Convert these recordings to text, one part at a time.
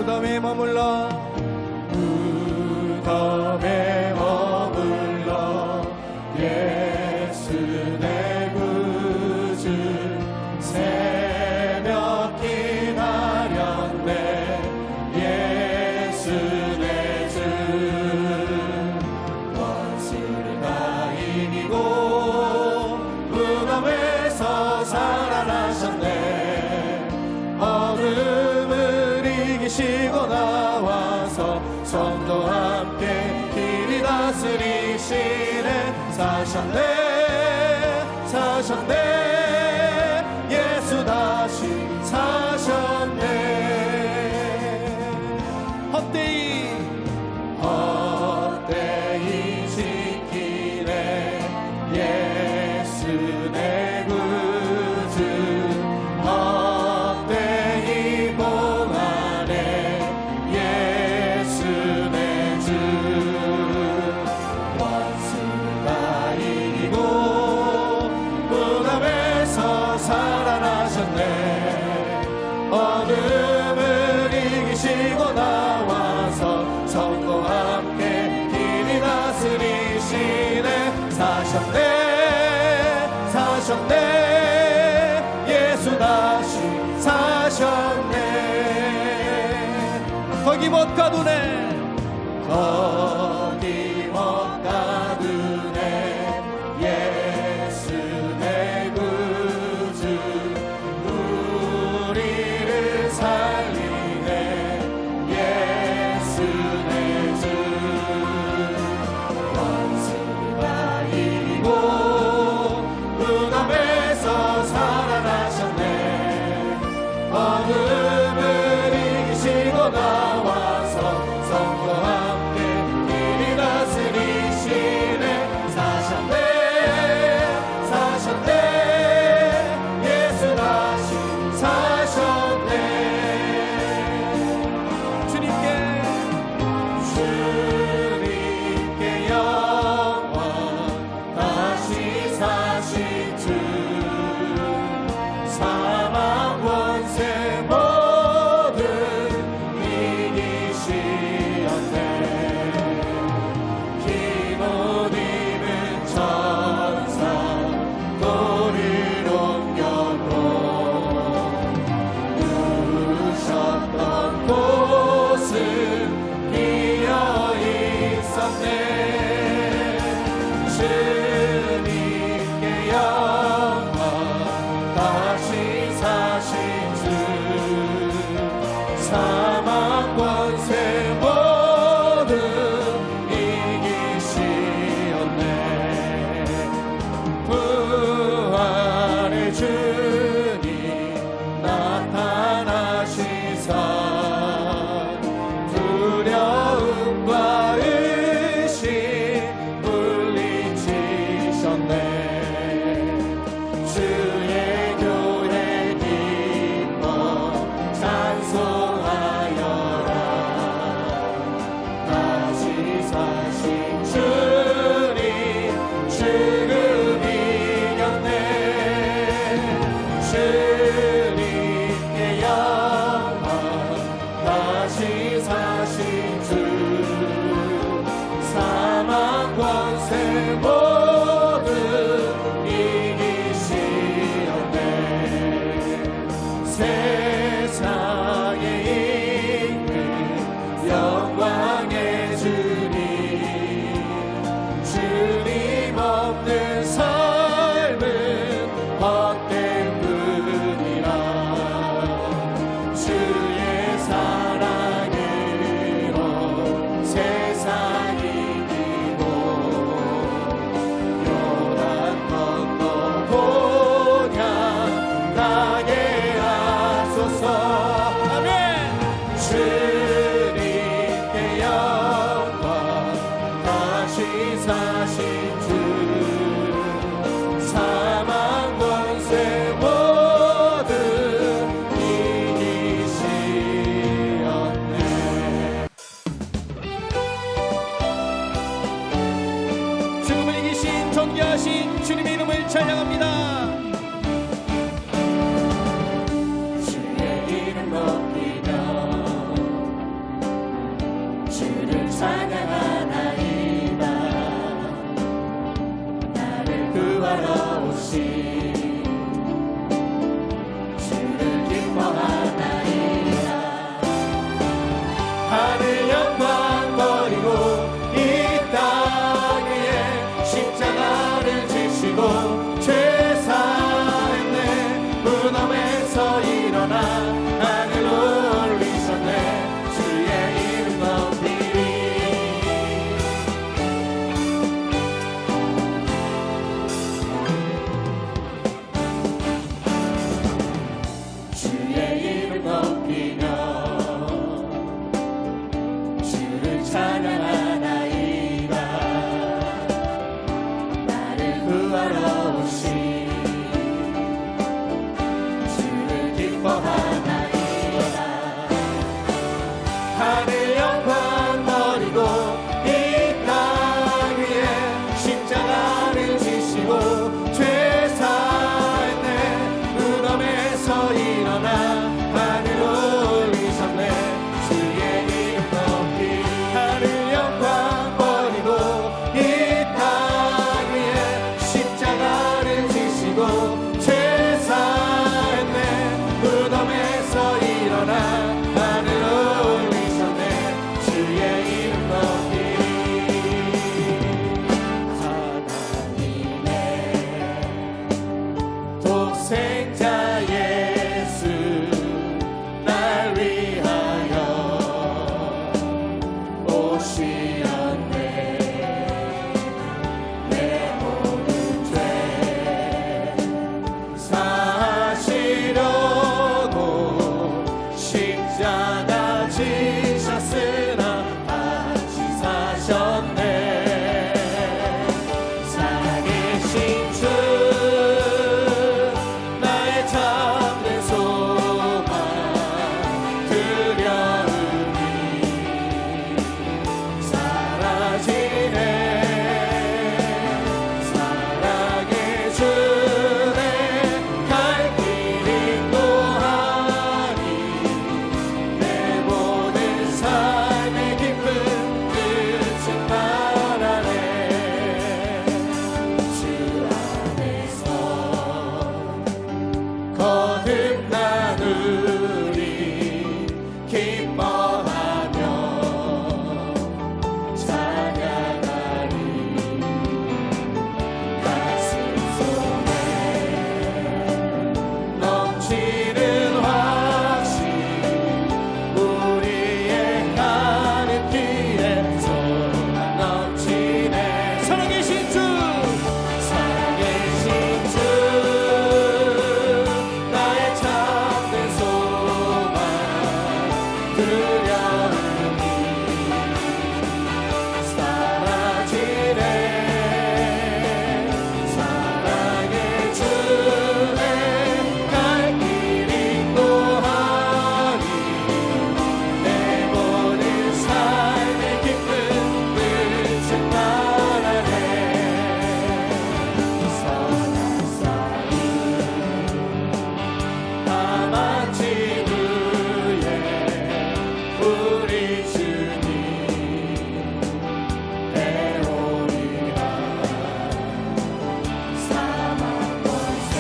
무덤에 머물러 예수 내 구주 새벽 기다렸네. 예수 내 주 원수를 다 이기고 무덤에서 살아나셨네. 어둠을 이기시고 나와서 성도와 함께 길이 다스리시네. 사셨네 예수 다시 사셨네. 헛되이 지키네. 예수 내 구주 헛되이 봉하네. 예수 내 주 살아나셨네. 어둠을 이기시고 나와서 성도와 함께 길이 다스리시네. 사셨네 예수 다시 사셨네. 거기 못 가두네. 거기 못 가두네. 예수 내 구주 우리를 살리네. 예수 내 주 원수를 다 이기고 무덤에서 살아나셨네. 어둠을 이기시고 나와서 성도와 함께 길이 다스리시네. 사셨네 예수 다시 사셨네. 주님께 영원 다시 사신 주 사망 권세 모든 이기시었네. 긴 옷 입은 천사 돌을 옮겼고 누우셨던 곳은 비어 있었네. 주님께 영원 다시 사신 주 사망 권세 모든 이기시었네. 부활의 주님 나타나시사 두려움과 의심 물리치셨네. 주의 교회 기뻐 찬송하여라. 다시 사신 주님 죽음 이겼네. 주님께 영원 다시 사신 주 사망 권세 모든 이기시었네. 세상에 있는 영광의 주님 없는 삶은 헛된 뿐이라. 주의 사랑으로 세상 이기고 요단 건너 본향 나게 하소서. 아멘. 주님께 영원 다시 사신 주 사망 권세 모든 이기시었네. 죽음을 이기신 존귀하신 주님의 이름을 찬양합니다. 주의 이름 높이며 주를 기뻐하나이다. 하늘 영광 버리고 이 땅 위에 십자가를 지시고 죄 사했네. 무덤에서 일어나 하늘로 올리셨네. 주의 이름 높이리. 주의 이름 높이며 주를 찬양하나이다. 나를 구하러 오신 주를 기뻐하나이다. 하늘 영광 버리고 이 땅 위에 십자가를 지시고 죄 사했네. 무덤에서 일어나 하늘로 올리셨네. 주의 이름 높이. 하늘 영광 버리고 이 땅 위에 십자가를 지시고 죄 사했네. 무덤에서 일어나 하늘로 올리셨네. 주의 이름 높이. 하나님의 독생자 예수 날 위하여 오시었네. 내 모든 죄 사시려고 십자가 지셨으나 다시 사셨네. 살아계신 주 나의 참된 소망 두려움이 사라지네. 사랑의 주네 갈 길이 또하니 내 모든 삶의 기쁨 끝은 말하네. 주 안에서 거듭나누리 기뻐하며 찬양하리. 가슴 속에 넘치는 확신 우리의 가는 길에 소망 넘치네. 살아계신 주 살아계신 주 나의 참된 소망 두려움이 사라지네. 사랑의 주네 갈 길이 또하니 내 모든 삶의 기쁨 끝은 말하네. 선한 사이 밤한 지구에 우리 주님 배우리라. 사망 권세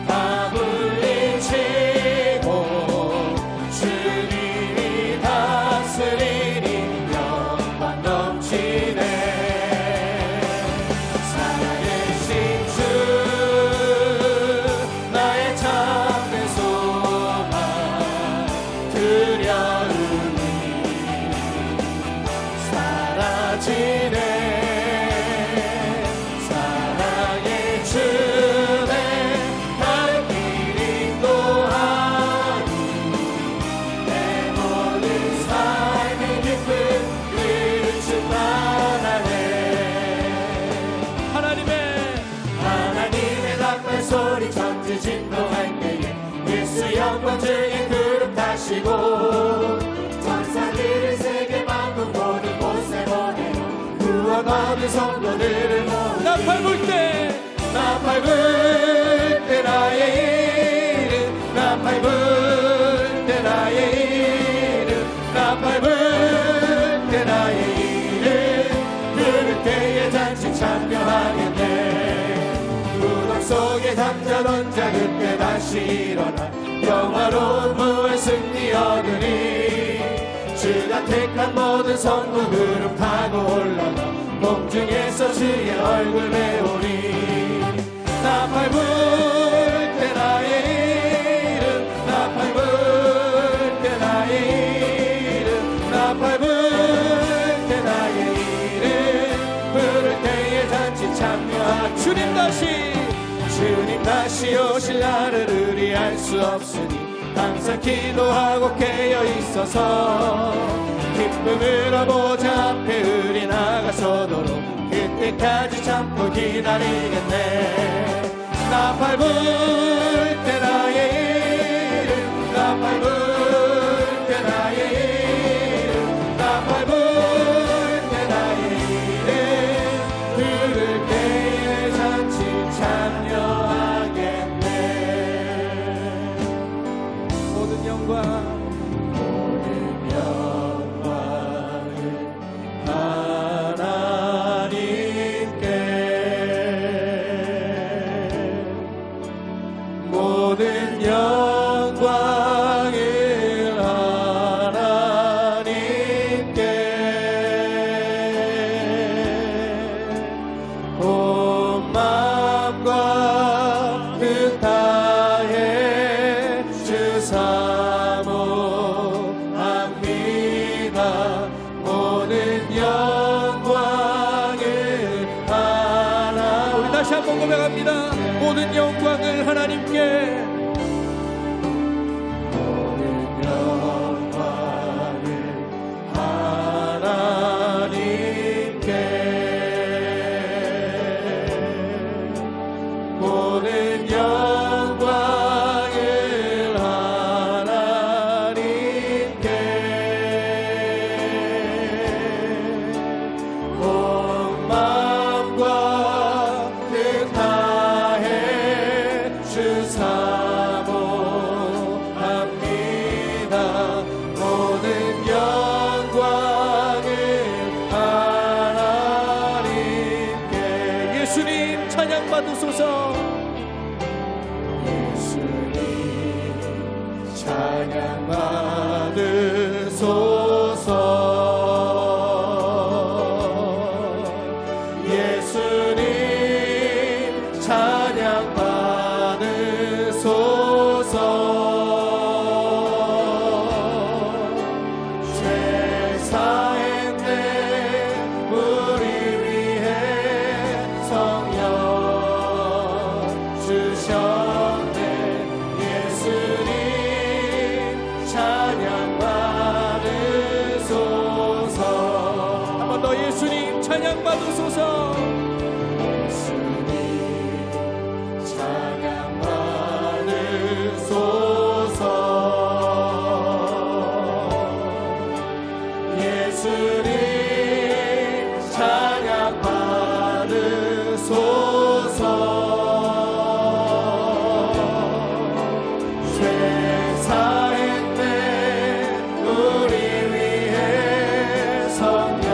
다 물리치고 주님이 다스리니 영광 넘치네. 살아계신 주 나의 참된 소망 두려움이 사라지네. 사랑의 주네 갈 길이 또하니 내 모든 삶의 기쁨 끝은 말하네. 하나님의 닭발 소리 천지 진동할 때에 예수 영광 중에 그룹 타시고 천사들을 세계 만국 모든 곳에 보내요. 구원 얻은 성도들을 모으니 나팔 불 때 나의 이름 나팔 불 때 나의 이름 나팔 불 때 나의 이름 부를 때에 잔치 참여하겠네. 넘어가던 자 그때 다시 일어나 영화로운 부활 승리 얻으리. 주가 택한 모든 성도 구름 타고 올라가 공중에서 주의 얼굴 배우리. 나팔 불 때 나의 이름 나팔 불 때 나의 이름 나팔 불 때 나의 이름 부를 때에 잔치 참여하. 주님 다시 오실 날을 우리 알 수 없으니 항상 기도하고 깨어 있어서 기쁨으로 보좌 앞에 우리 나가서도록 그때까지 참고 기다리겠네. 나팔 불 때 나의 이름 나팔 불 때 나의 이름 나팔 불 때 나의 이름 부를 때에 잔치 참여하겠네. 모든 영광을 모든 영광을 하나님께 온 마음과 뜻 다해 주 사모합니다. 모든 영광을 하나님께. 우리 다시 한번 고백합니다. 모든 영광을 하나님께. 모든 영광을 하나님께 온 마음과 뜻 다해 주 사모합니다. 모든 영광을 하나님께. 예수님 찬양 받으소서. 예수님 찬양 받으소서. 예수님 찬양 받으소서. 죄 사했네 우리 위해 성령 주셨네. 예수님 찬양 받으소서. 한 번 더 예수님 찬양 받으소서. 예수님 찬양 받으소서. 예수님 찬양 받으소서. 죄 사했네 우리 위해 성령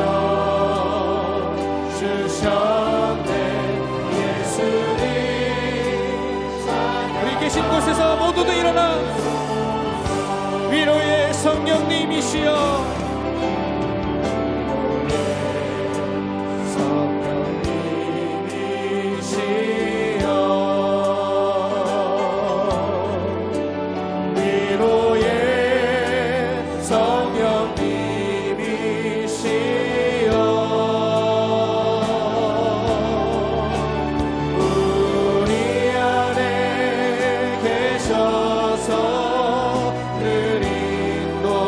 주셨네. 예수님 찬양. 우리 계신 곳에서 모두들 일어나. 위로의 성령님이시여 주셔서 늘 인도하시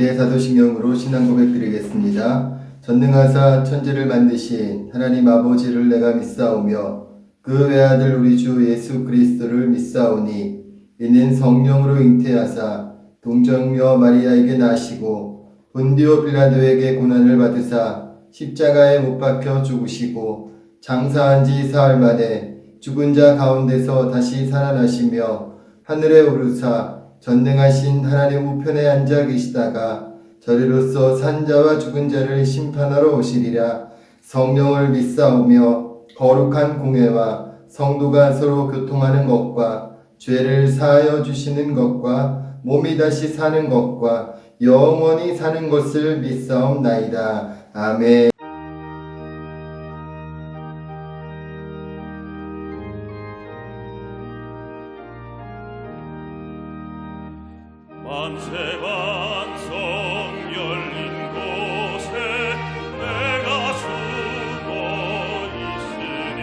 함께 사도신경으로 신앙 고백드리겠습니다. 전능하사 천지를 만드신 하나님 아버지를 내가 믿사오며 그 외아들 우리 주 예수 그리스도를 믿사오니 이는 성령으로 잉태하사 동정녀 마리아에게 나시고 본디오 빌라도에게 고난을 받으사 십자가에 못 박혀 죽으시고 장사한 지 사흘 만에 죽은 자 가운데서 다시 살아나시며 하늘에 오르사 전능하신 하나님 우편에 앉아 계시다가 저리로서 산자와 죽은 자를 심판하러 오시리라. 성령을 믿사오며 거룩한 공회와 성도가 서로 교통하는 것과 죄를 사하여 주시는 것과 몸이 다시 사는 것과 영원히 사는 것을 믿사옵나이다. 아멘. 만세반성 열린 곳에 내가 숨어 있으니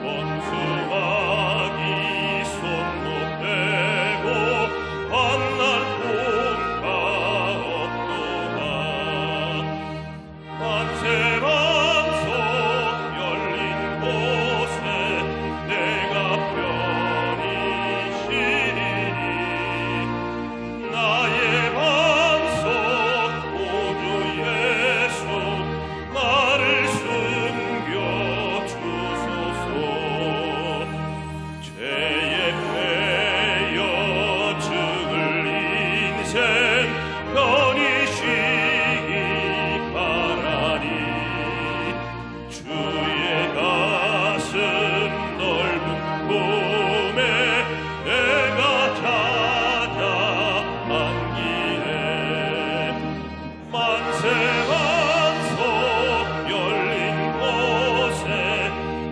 원수마귀 손 못대고 만날 공가 없도다. 만세반성 열린 곳에 내가 편히 쉬리니 나의 반석 오주 예수 나를 숨겨 주소서. 죄에 패여 죽을 인생 편히 쉬기 바라니 주의 가슴 넓은 품에 내가 찾아 안기네. 만세반석 열린 곳에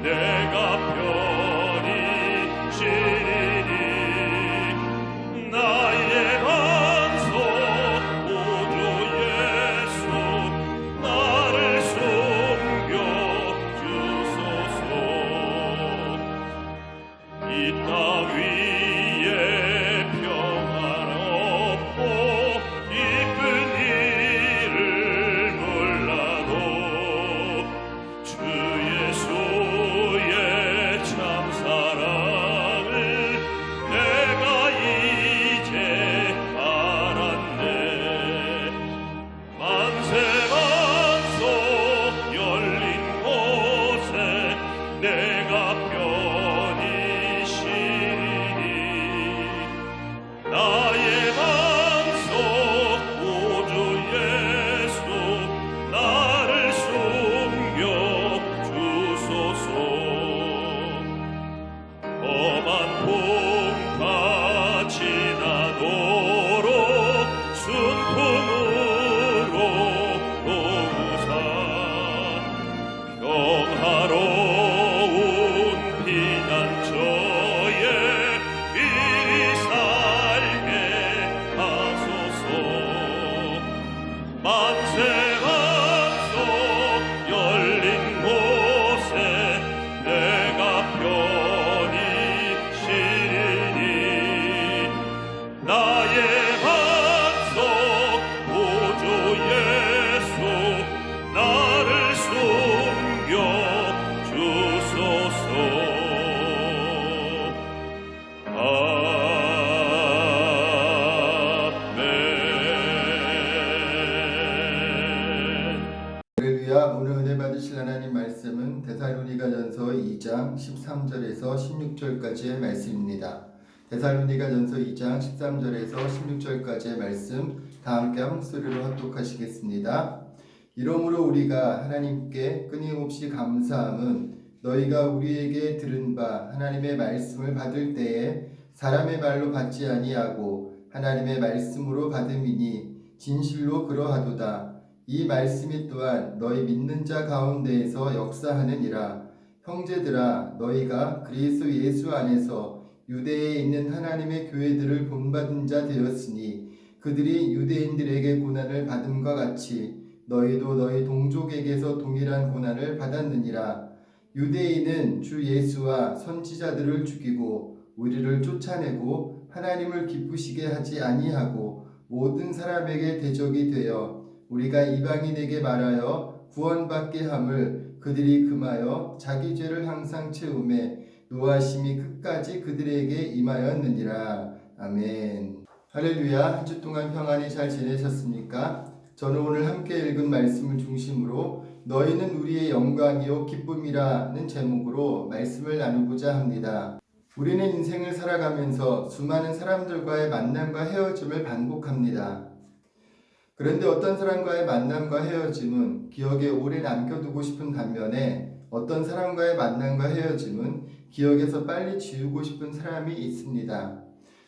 내가 편히 쉬리니 나의 반석 오주 예수 나를 숨겨 주소서. 이 땅 위에 평안없고 기쁜 일을 몰라도 주 예수의 참 사랑을 내가 이제 알았네. 만세반석 열린 곳에 내가 편히 쉬리니 나의 반석 오주 예수 나를 숨겨 주소서. 험한 풍파 지나도록 순풍으로 도우사 평화로운 피난처에 이리 살게 하소서. 만세반석 열린 곳에 내가 편히 쉬리니 나의 반석 오주 예수 나를 숨겨 주소서. 아멘. 할렐루야. 오늘 은혜 받으실 하나님 말씀은 데살로니가전서 2장 13절에서 16절까지의 말씀입니다. 데살로니가전서 2장 13절에서 16절까지의 말씀 다 함께 한 목소리로 합독하시겠습니다. 이러므로 우리가 하나님께 끊임없이 감사함은 너희가 우리에게 들은 바 하나님의 말씀을 받을 때에 사람의 말로 받지 아니하고 하나님의 말씀으로 받음이니 진실로 그러하도다. 이 말씀이 또한 너희 믿는 자 가운데에서 역사하느니라. 형제들아, 너희가 그리스도 예수 안에서 유대에 있는 하나님의 교회들을 본받은 자 되었으니 그들이 유대인들에게 고난을 받음과 같이 너희도 너희 동족에게서 동일한 고난을 받았느니라. 유대인은 주 예수와 선지자들을 죽이고 우리를 쫓아내고 하나님을 기쁘시게 하지 아니하고 모든 사람에게 대적이 되어 우리가 이방인에게 말하여 구원받게 함을 그들이 금하여 자기 죄를 항상 채우매 노하심이 끝까지 그들에게 임하였느니라. 아멘. 할렐루야. 한 주 동안 평안히 잘 지내셨습니까? 저는 오늘 함께 읽은 말씀을 중심으로 너희는 우리의 영광이요 기쁨이라는 제목으로 말씀을 나누고자 합니다. 우리는 인생을 살아가면서 수많은 사람들과의 만남과 헤어짐을 반복합니다. 그런데 어떤 사람과의 만남과 헤어짐은 기억에 오래 남겨두고 싶은 반면에 어떤 사람과의 만남과 헤어짐은 기억에서 빨리 지우고 싶은 사람이 있습니다.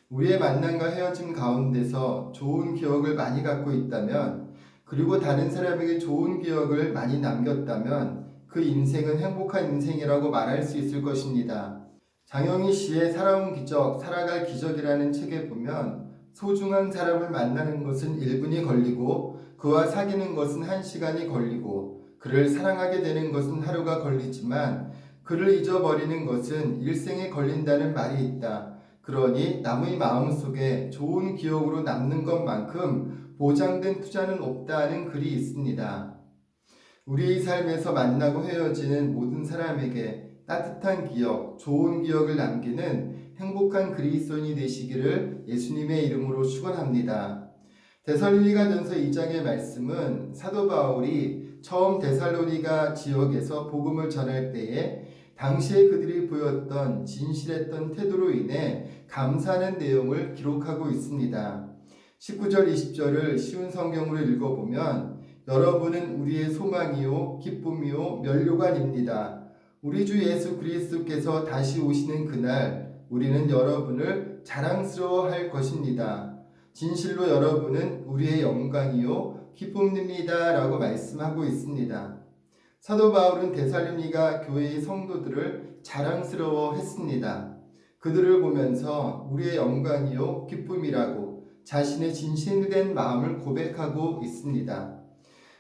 우리의 만남과 헤어짐 가운데서 좋은 기억을 많이 갖고 있다면, 그리고 다른 사람에게 좋은 기억을 많이 남겼다면 그 인생은 행복한 인생이라고 말할 수 있을 것입니다. 장영희 씨의 살아온 기적, 살아갈 기적이라는 책에 보면 소중한 사람을 만나는 것은 1분이 걸리고 그와 사귀는 것은 1시간이 걸리고 그를 사랑하게 되는 것은 하루가 걸리지만 그를 잊어버리는 것은 일생에 걸린다는 말이 있다. 그러니 남의 마음속에 좋은 기억으로 남는 것만큼 보장된 투자는 없다는 글이 있습니다. 우리의 삶에서 만나고 헤어지는 모든 사람에게 따뜻한 기억, 좋은 기억을 남기는 행복한 그리스도인이 되시기를 예수님의 이름으로 축원합니다. 데살로니가전서 2장의 말씀은 사도 바울이 처음 데살로니가 지역에서 복음을 전할 때에 당시에 그들이 보였던 진실했던 태도로 인해 감사하는 내용을 기록하고 있습니다. 19절 20절을 쉬운 성경으로 읽어보면 여러분은 우리의 소망이요 기쁨이요 면류관입니다. 우리 주 예수 그리스도께서 다시 오시는 그날 우리는 여러분을 자랑스러워할 것입니다. 진실로 여러분은 우리의 영광이요 기쁨입니다 라고 말씀하고 있습니다. 사도 바울은 데살로니가 교회의 성도들을 자랑스러워했습니다. 그들을 보면서 우리의 영광이요 기쁨이라고 자신의 진실된 마음을 고백하고 있습니다.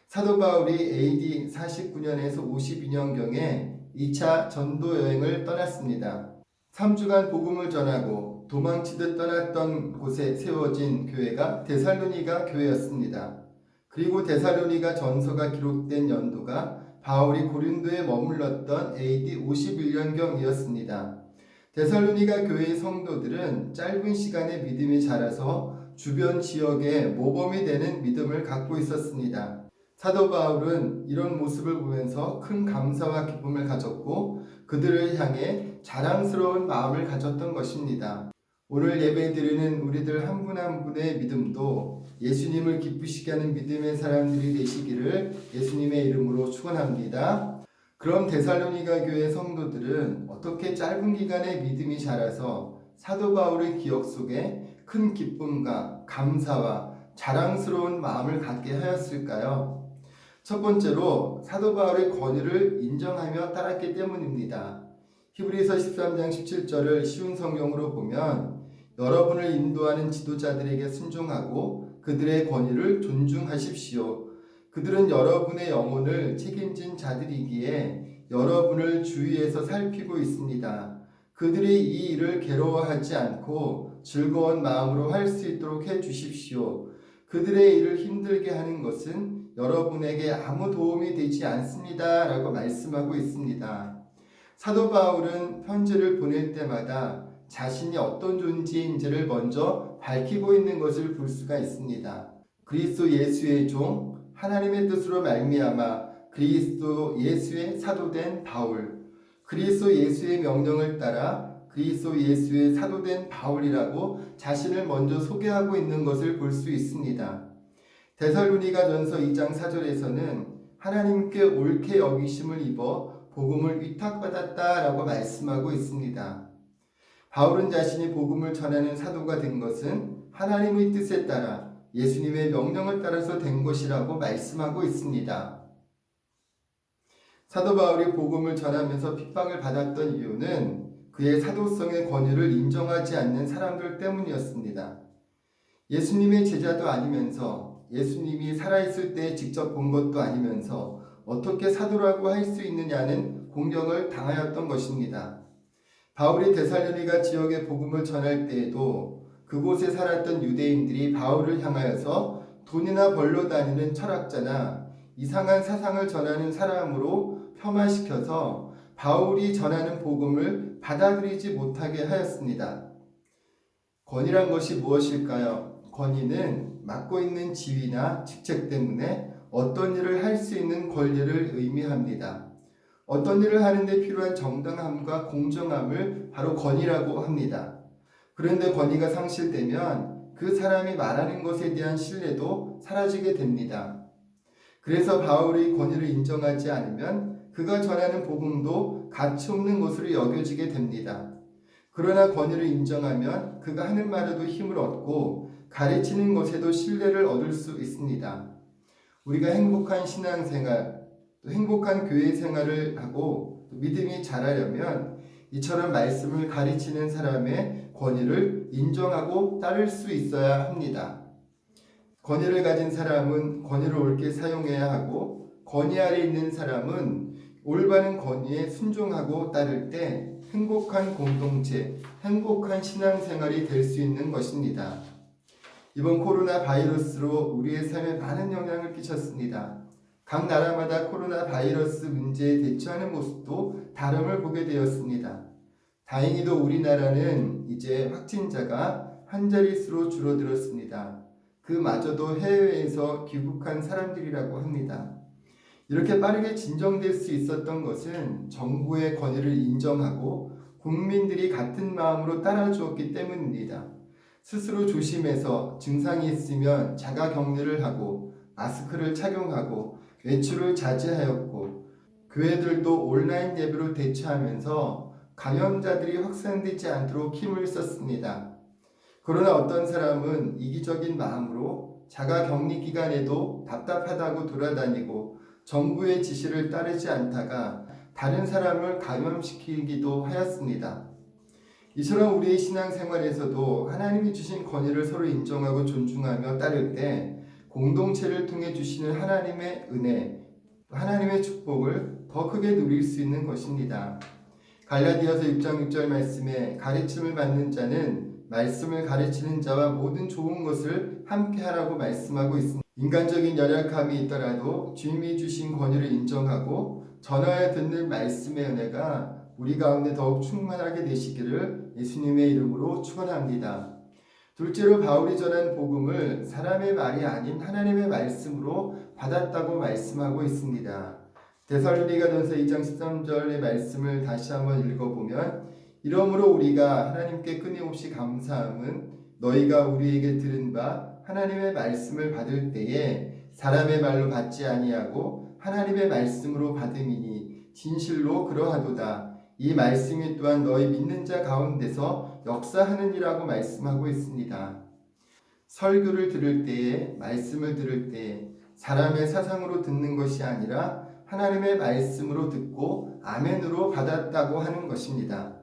사도 바울이 AD 49년에서 52년경에 2차 전도 여행을 떠났습니다. 3주간 복음을 전하고 도망치듯 떠났던 곳에 세워진 교회가 데살로니가 교회였습니다. 그리고 데살로니가 전서가 기록된 연도가 바울이 고린도에 머물렀던 AD 51년경이었습니다. 데살로니가 교회의 성도들은 짧은 시간에 믿음이 자라서 주변 지역에 모범이 되는 믿음을 갖고 있었습니다. 사도 바울은 이런 모습을 보면서 큰 감사와 기쁨을 가졌고 그들을 향해 자랑스러운 마음을 가졌던 것입니다. 오늘 예배드리는 우리들 한 분 한 분의 믿음도 예수님을 기쁘시게 하는 믿음의 사람들이 되시기를 예수님의 이름으로 축원합니다. 그럼 데살로니가 교회 성도들은 어떻게 짧은 기간에 믿음이 자라서 사도 바울의 기억 속에 큰 기쁨과 감사와 자랑스러운 마음을 갖게 하였을까요? 첫 번째로 사도 바울의 권위를 인정하며 따랐기 때문입니다. 히브리서 13장 17절을 쉬운 성경으로 보면 여러분을 인도하는 지도자들에게 순종하고 그들의 권위를 존중하십시오. 그들은 여러분의 영혼을 책임진 자들이기에 여러분을 주위에서 살피고 있습니다. 그들이 이 일을 괴로워하지 않고 즐거운 마음으로 할 수 있도록 해 주십시오. 그들의 일을 힘들게 하는 것은 여러분에게 아무 도움이 되지 않습니다. 라고 말씀하고 있습니다. 사도 바울은 편지를 보낼 때마다 자신이 어떤 존재인지를 먼저 밝히고 있는 것을 볼 수가 있습니다. 그리스도 예수의 종, 하나님의 뜻으로 말미암아 그리스도 예수의 사도된 바울, 그리스도 예수의 명령을 따라 그리스도 예수의 사도된 바울이라고 자신을 먼저 소개하고 있는 것을 볼 수 있습니다. 데살로니가전서 2장 4절에서는 하나님께 옳게 여기심을 입어 복음을 위탁받았다라고 말씀하고 있습니다. 바울은 자신이 복음을 전하는 사도가 된 것은 하나님의 뜻에 따라 예수님의 명령을 따라서 된 것이라고 말씀하고 있습니다. 사도 바울이 복음을 전하면서 핍박을 받았던 이유는 그의 사도성의 권위를 인정하지 않는 사람들 때문이었습니다. 예수님의 제자도 아니면서 예수님이 살아있을 때 직접 본 것도 아니면서 어떻게 사도라고 할 수 있느냐는 공격을 당하였던 것입니다. 바울이 데살로니가 지역에 복음을 전할 때에도 그곳에 살았던 유대인들이 바울을 향하여서 돈이나 벌러 다니는 철학자나 이상한 사상을 전하는 사람으로 폄하시켜서 바울이 전하는 복음을 받아들이지 못하게 하였습니다. 권위란 것이 무엇일까요? 권위는 맡고 있는 지위나 직책 때문에 어떤 일을 할 수 있는 권리를 의미합니다. 어떤 일을 하는데 필요한 정당함과 공정함을 바로 권위라고 합니다. 그런데 권위가 상실되면 그 사람이 말하는 것에 대한 신뢰도 사라지게 됩니다. 그래서 바울이 권위를 인정하지 않으면 그가 전하는 복음도 가치 없는 것으로 여겨지게 됩니다. 그러나 권위를 인정하면 그가 하는 말에도 힘을 얻고 가르치는 것에도 신뢰를 얻을 수 있습니다. 우리가 행복한 신앙생활, 또 행복한 교회 생활을 하고 또 믿음이 자라려면 이처럼 말씀을 가르치는 사람의 권위를 인정하고 따를 수 있어야 합니다. 권위를 가진 사람은 권위를 옳게 사용해야 하고 권위 아래 있는 사람은 올바른 권위에 순종하고 따를 때 행복한 공동체, 행복한 신앙생활이 될 수 있는 것입니다. 이번 코로나 바이러스로 우리의 삶에 많은 영향을 끼쳤습니다. 각 나라마다 코로나 바이러스 문제에 대처하는 모습도 다름을 보게 되었습니다. 다행히도 우리나라는 이제 확진자가 한 자릿수로 줄어들었습니다. 그마저도 해외에서 귀국한 사람들이라고 합니다. 이렇게 빠르게 진정될 수 있었던 것은 정부의 권위를 인정하고 국민들이 같은 마음으로 따라주었기 때문입니다. 스스로 조심해서 증상이 있으면 자가격리를 하고 마스크를 착용하고 외출을 자제하였고 교회들도 온라인 예배로 대처하면서 감염자들이 확산되지 않도록 힘을 썼습니다. 그러나 어떤 사람은 이기적인 마음으로 자가격리 기간에도 답답하다고 돌아다니고 정부의 지시를 따르지 않다가 다른 사람을 감염시키기도 하였습니다. 이처럼 우리의 신앙생활에서도 하나님이 주신 권위를 서로 인정하고 존중하며 따를 때 공동체를 통해 주시는 하나님의 은혜, 하나님의 축복을 더 크게 누릴 수 있는 것입니다. 갈라디아서 6장 6절 말씀에 가르침을 받는 자는 말씀을 가르치는 자와 모든 좋은 것을 함께 하라고 말씀하고 있습니다. 인간적인 연약함이 있더라도 주님이 주신 권위를 인정하고 전하여 듣는 말씀의 은혜가 우리 가운데 더욱 충만하게 되시기를 예수님의 이름으로 축원합니다. 둘째로 바울이 전한 복음을 사람의 말이 아닌 하나님의 말씀으로 받았다고 말씀하고 있습니다. 데살로니가전서 2장 13절의 말씀을 다시 한번 읽어보면 이러므로 우리가 하나님께 끊임없이 감사함은 너희가 우리에게 들은 바 하나님의 말씀을 받을 때에 사람의 말로 받지 아니하고 하나님의 말씀으로 받음이니 진실로 그러하도다. 이 말씀이 또한 너희 믿는 자 가운데서 역사하느니라고 말씀하고 있습니다. 설교를 들을 때에 말씀을 들을 때에 사람의 사상으로 듣는 것이 아니라 하나님의 말씀으로 듣고 아멘으로 받았다고 하는 것입니다.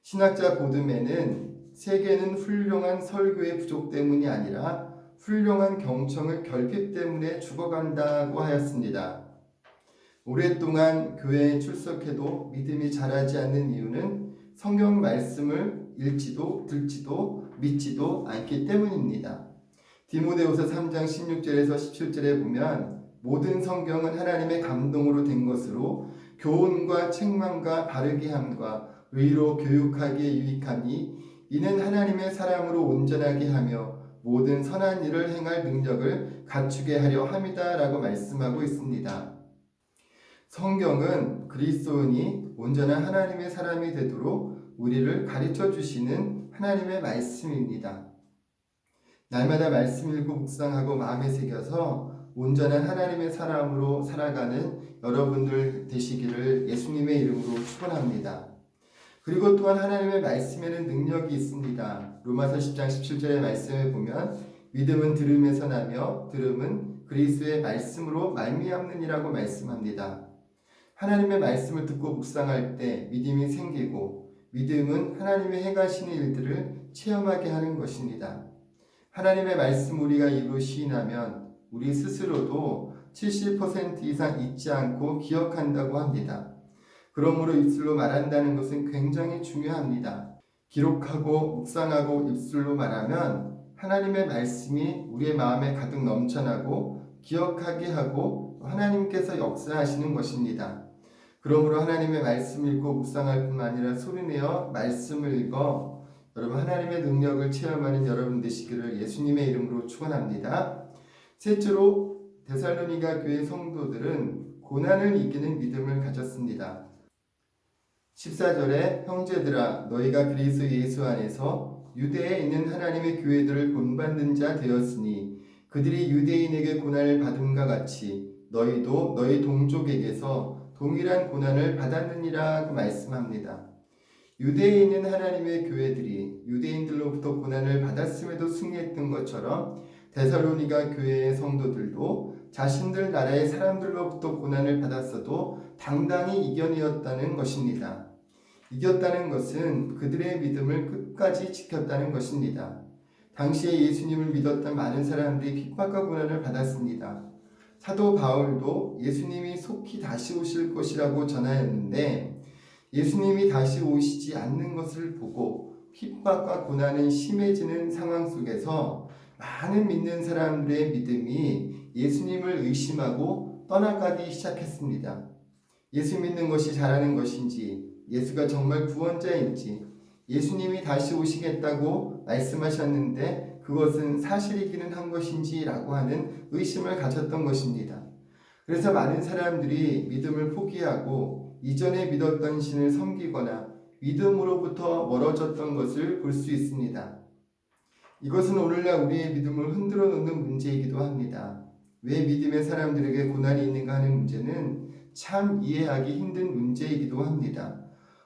신학자 보듬에는 세계는 훌륭한 설교의 부족 때문이 아니라 훌륭한 경청의 결핍 때문에 죽어간다고 하였습니다. 오랫동안 교회에 출석해도 믿음이 자라지 않는 이유는 성경 말씀을 읽지도 듣지도 믿지도 않기 때문입니다. 디모데후서 3장 16절에서 17절에 보면 모든 성경은 하나님의 감동으로 된 것으로 교훈과 책망과 바르게 함과 의로 교육하기에 유익하니 이는 하나님의 사람으로 온전하게 하며 모든 선한 일을 행할 능력을 갖추게 하려 함이다 라고 말씀하고 있습니다. 성경은 그리스도인이 온전한 하나님의 사람이 되도록 우리를 가르쳐 주시는 하나님의 말씀입니다. 날마다 말씀 읽고 묵상하고 마음에 새겨서 온전한 하나님의 사람으로 살아가는 여러분들 되시기를 예수님의 이름으로 축원합니다. 그리고 또한 하나님의 말씀에는 능력이 있습니다. 로마서 10장 17절의 말씀을 보면 믿음은 들음에서 나며 들음은 그리스도의 말씀으로 말미암느니라고 말씀합니다. 하나님의 말씀을 듣고 묵상할 때 믿음이 생기고 믿음은 하나님의 행하시는 일들을 체험하게 하는 것입니다. 하나님의 말씀 우리가 입으로 시인하면 우리 스스로도 70% 이상 잊지 않고 기억한다고 합니다. 그러므로 입술로 말한다는 것은 굉장히 중요합니다. 기록하고 묵상하고 입술로 말하면 하나님의 말씀이 우리의 마음에 가득 넘쳐나고 기억하게 하고 하나님께서 역사하시는 것입니다. 그러므로 하나님의 말씀 읽고 묵상할 뿐만 아니라 소리내어 말씀을 읽어 여러분 하나님의 능력을 체험하는 여러분 되시기를 예수님의 이름으로 축원합니다. 셋째로 데살로니가 교회 성도들은 고난을 이기는 믿음을 가졌습니다. 14절에 형제들아 너희가 그리스도 예수 안에서 유대에 있는 하나님의 교회들을 본받는 자 되었으니 그들이 유대인에게 고난을 받음과 같이 너희도 너희 동족에게서 동일한 고난을 받았느니라 말씀합니다. 유대에 있는 하나님의 교회들이 유대인들로부터 고난을 받았음에도 승리했던 것처럼 데살로니가 교회의 성도들도 자신들 나라의 사람들로부터 고난을 받았어도 당당히 이겨내었다는 것입니다. 이겼다는 것은 그들의 믿음을 끝까지 지켰다는 것입니다. 당시에 예수님을 믿었던 많은 사람들이 핍박과 고난을 받았습니다. 사도 바울도 예수님이 속히 다시 오실 것이라고 전하였는데 예수님이 다시 오시지 않는 것을 보고 핍박과 고난은 심해지는 상황 속에서 많은 믿는 사람들의 믿음이 예수님을 의심하고 떠나가기 시작했습니다. 예수 믿는 것이 잘하는 것인지, 예수가 정말 구원자인지, 예수님이 다시 오시겠다고 말씀하셨는데 그것은 사실이기는 한 것인지라고 하는 의심을 가졌던 것입니다. 그래서 많은 사람들이 믿음을 포기하고 이전에 믿었던 신을 섬기거나 믿음으로부터 멀어졌던 것을 볼 수 있습니다. 이것은 오늘날 우리의 믿음을 흔들어 놓는 문제이기도 합니다. 왜 믿음의 사람들에게 고난이 있는가 하는 문제는 참 이해하기 힘든 문제이기도 합니다.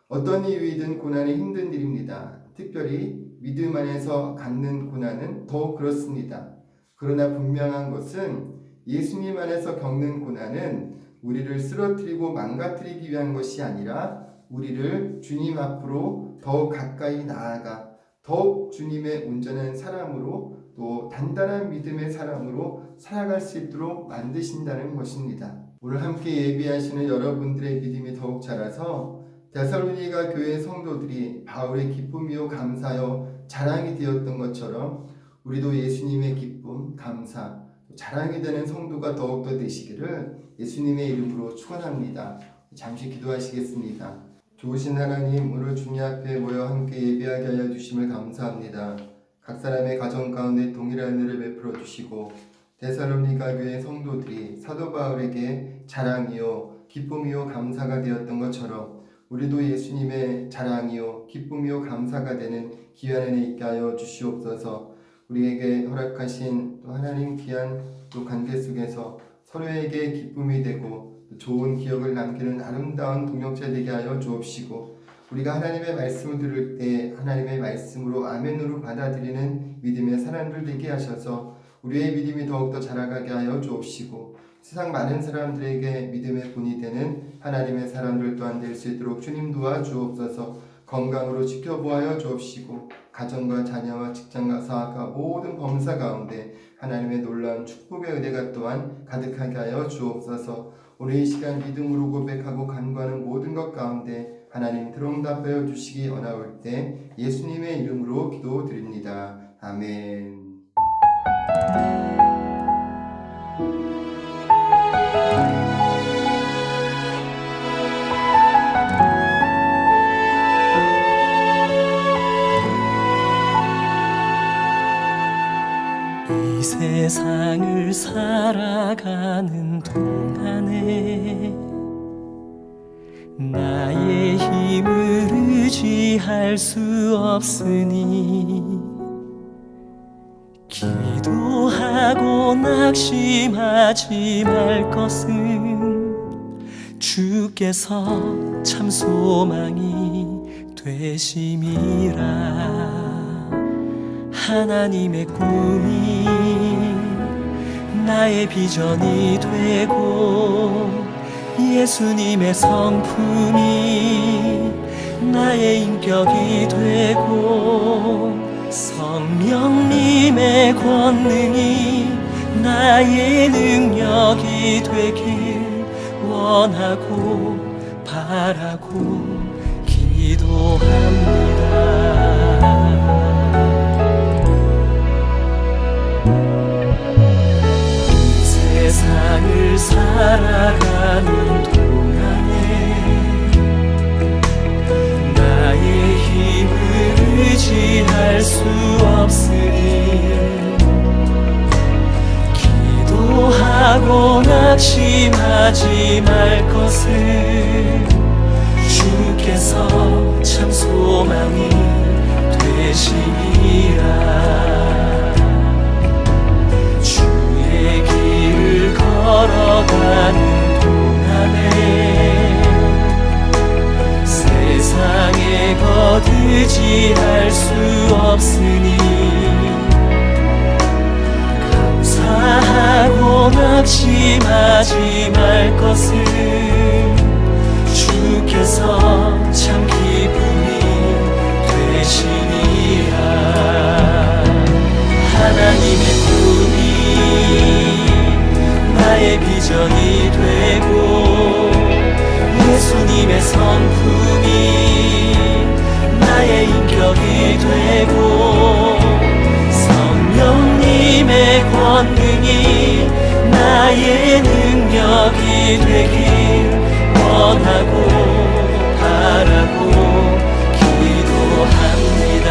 어떤 이유이든 고난이 힘든 일입니다. 특별히 믿음 안에서 갖는 고난은 더욱 그렇습니다. 그러나 분명한 것은 예수님 안에서 겪는 고난은 우리를 쓰러뜨리고 망가뜨리기 위한 것이 아니라 우리를 주님 앞으로 더욱 가까이 나아가 더욱 주님의 온전한 사람으로 또 단단한 믿음의 사람으로 살아갈 수 있도록 만드신다는 것입니다. 오늘 함께 예배하시는 여러분들의 믿음이 더욱 자라서 데살로니가 교회 성도들이 바울의 기쁨이요 감사요 자랑이 되었던 것처럼 우리도 예수님의 기쁨, 감사, 자랑이 되는 성도가 더욱더 되시기를 예수님의 이름으로 축원합니다. 잠시 기도하시겠습니다. 좋으신 하나님, 오늘 주님 앞에 모여 함께 예배하게 하여 주심을 감사합니다. 각 사람의 가정 가운데 동일한 은혜를 베풀어 주시고 데살로니가 교회 성도들이 사도 바울에게 자랑이요 기쁨이요 감사가 되었던 것처럼 우리도 예수님의 자랑이요 기쁨이요 감사가 되는 귀한 은혜 있게 하여 주시옵소서. 우리에게 허락하신 또 하나님 귀한 또 관계 속에서 서로에게 기쁨이 되고 좋은 기억을 남기는 아름다운 동역자 되게 하여 주옵시고 우리가 하나님의 말씀을 들을 때 하나님의 말씀으로 아멘으로 받아들이는 믿음의 사람들 되게 하셔서 우리의 믿음이 더욱더 자라가게 하여 주옵시고 세상 많은 사람들에게 믿음의 본이 되는 하나님의 사람들 또한 될 수 있도록 주님 도와 주옵소서. 건강으로 지켜보아여 주옵시고 가정과 자녀와 직장과 사업과 모든 범사 가운데 하나님의 놀라운 축복의 은혜가 또한 가득하게 하여 주옵소서. 오늘 이 시간 믿음으로 고백하고 간구하는 모든 것 가운데 하나님 들응답하여 주시기 원하올 때 예수님의 이름으로 기도드립니다. 아멘. 이 세상을 살아가는 동안에 나의 힘을 의지할 수 없으니 기도하고 낙심하지 말 것은 주께서 참 소망이 되심이라. 하나님의 꿈이 나의 비전이 되고 예수님의 성품이 나의 인격이 되고 성령님의 권능이 나의 능력이 되길 원하고 바라고 기도합니다. 세상을 살아가는 동안에 나의 힘을 의지할 수 없으니 기도하고 낙심하지 말 것을 주께서 참 소망이 되시니라. 주의 길을 걸어가는 동안에 세상에 거두지할 수 없으니 감사하고 낙심하지 말 것을 주께서 참 기쁨이 되시니라. 하나님의 꿈이 나의 비전이 되고 예수님의 성품이 나의 인격이 되고 성령님의 권능이 나의 능력이 되길 원하고 바라고 기도합니다.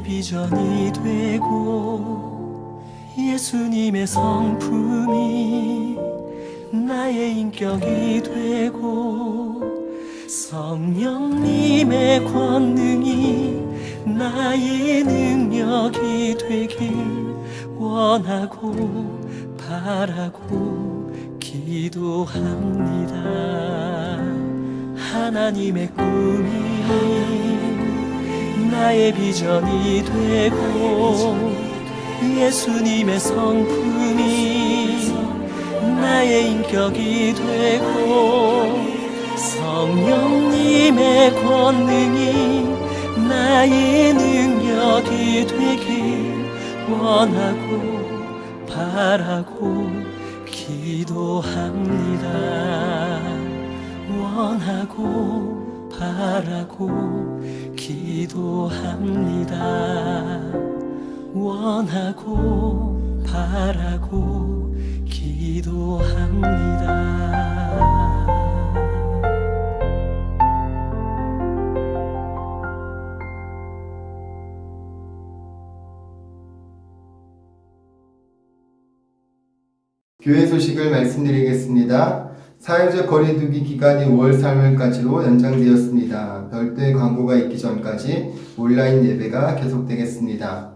비전이 되고 예수님의 성품이 나의 인격이 되고 성령님의 권능이 나의 능력이 되길 원하고 바라고 기도합니다. 하나님의 꿈이 나의 비전이 되고 예수님의 성품이 나의 인격이 되고 성령님의 권능이 나의 능력이 되길 원하고 바라고 기도합니다. 원하고 바라고 기도합니다. 원하고 바라고 기도합니다. 교회 소식을 말씀드리겠습니다. 사회적 거리두기 기간이 5월 3일까지로 연장되었습니다. 별도의 광고가 있기 전까지 온라인 예배가 계속되겠습니다.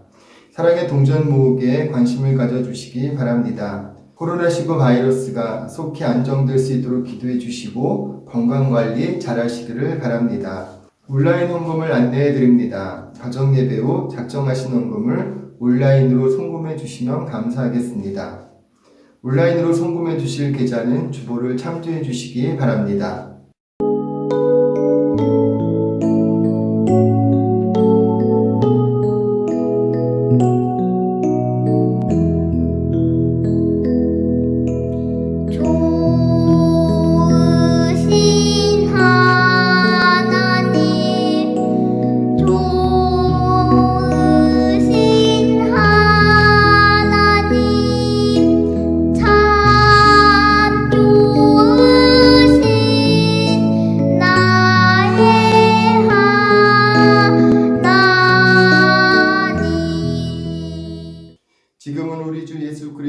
사랑의 동전 모으기에 관심을 가져주시기 바랍니다. 코로나19 바이러스가 속히 안정될 수 있도록 기도해 주시고 건강관리 잘하시기를 바랍니다. 온라인 헌금을 안내해 드립니다. 가정예배 후 작정하신 헌금을 온라인으로 송금해 주시면 감사하겠습니다. 온라인으로 송금해 주실 계좌는 주보를 참조해 주시기 바랍니다. 참 좋으신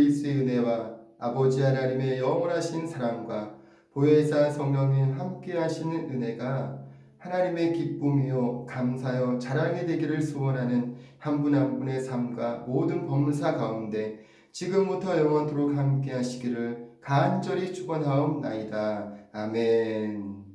그리스의 은혜와 아버지 하나님의 영원하신 사랑과 보혜사 성령님 함께 하시는 은혜가 하나님의 기쁨이요 감사요 자랑이 되기를 소원하는 한 분 한 분의 삶과 모든 범사 가운데 지금부터 영원토록 함께 하시기를 간절히 축원하옵나이다. 아멘.